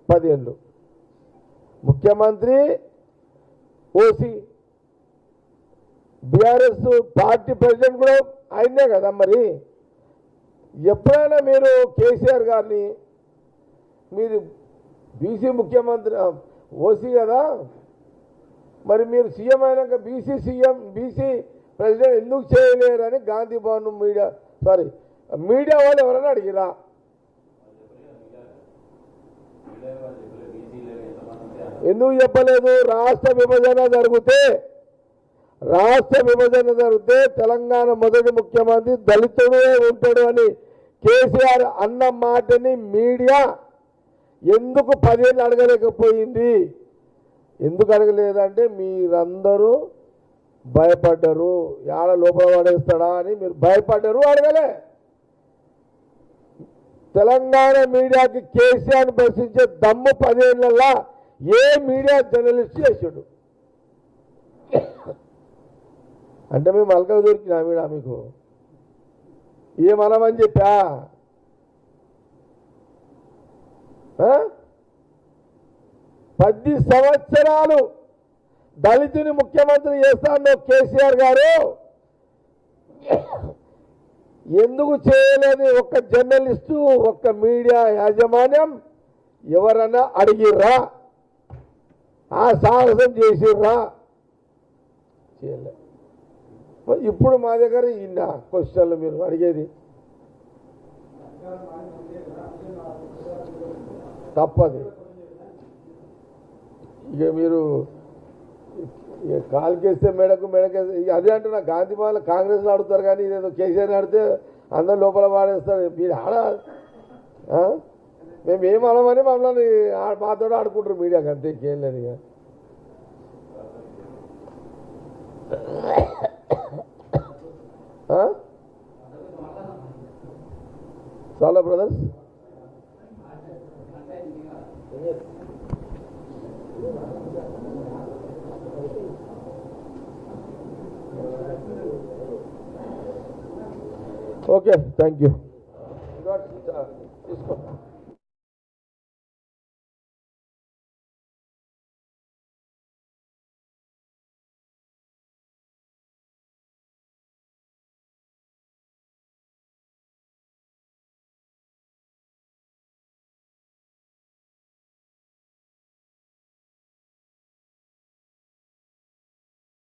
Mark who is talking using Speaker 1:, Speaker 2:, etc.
Speaker 1: 10 ఏళ్ళు ముఖ్యమంత్రి OC BRS party president కూడా ఆయనే కదా. మరి ఎప్పుడైనా మీరు కేసీఆర్ గారిని మీరు బీసీ ముఖ్యమంత్రి ఓసీ కదా, మరి మీరు సీఎం అయినాక బీసీ ప్రెసిడెంట్ ఎందుకు చేయలేరని గాంధీ భవన్ మీడియా వాళ్ళు ఎవరైనా అడిగిరా? ఎందుకు చెప్పలేదు? రాష్ట్ర విభజన జరిగితే తెలంగాణ మొదటి ముఖ్యమంత్రి దళితుడే ఉంటాడు అని కేసీఆర్ అన్న మాటని మీడియా ఎందుకు 10 ఏళ్ళు అడగలేకపోయింది? ఎందుకు అడగలేదంటే మీరందరూ భయపడ్డరు, యాడ లోపల పడేస్తాడా అని మీరు భయపడ్డరు, అడగలే. తెలంగాణ మీడియాకి కేసీఆర్ని ప్రశ్నించే దమ్ము 10 ఏళ్ళల్లా ఏ మీడియా జర్నలిస్ట్ చేసాడు? అంటే మేము అల్కగా దొరికినా మీడియా మీకు ఏమనమని చెప్పా? 10 సంవత్సరాలు దళితుని ముఖ్యమంత్రి చేస్తాను కేసీఆర్ గారు, ఎందుకు చేయలేని ఒక్క జర్నలిస్టు ఒక్క మీడియా యాజమాన్యం ఎవరన్నా అడిగిర్రా? ఆ సాహసం చేసిర్రా? చేయలే. ఇప్పుడు మా దగ్గర ఇన్న క్వశ్చన్లు మీరు అడిగేది తప్పది. ఇక మీరు కాలుకేస్తే మెడకేస్తే అదే అంటున్నా. గాంధీ భవన్లో కాంగ్రెస్లో ఆడుతారు కానీ ఇదేదో కేసీఆర్ ఆడితే అందరు లోపల వాడేస్తారు. మీరు మేము ఏమనమని మమ్మల్ని మాతో ఆడుకుంటారు మీడియాకి, అంతే, ఇంకేం లేదు. ఇక చాలా బ్రదర్స్ ఓకే, థ్యాంక్ యూ. తీసుకో.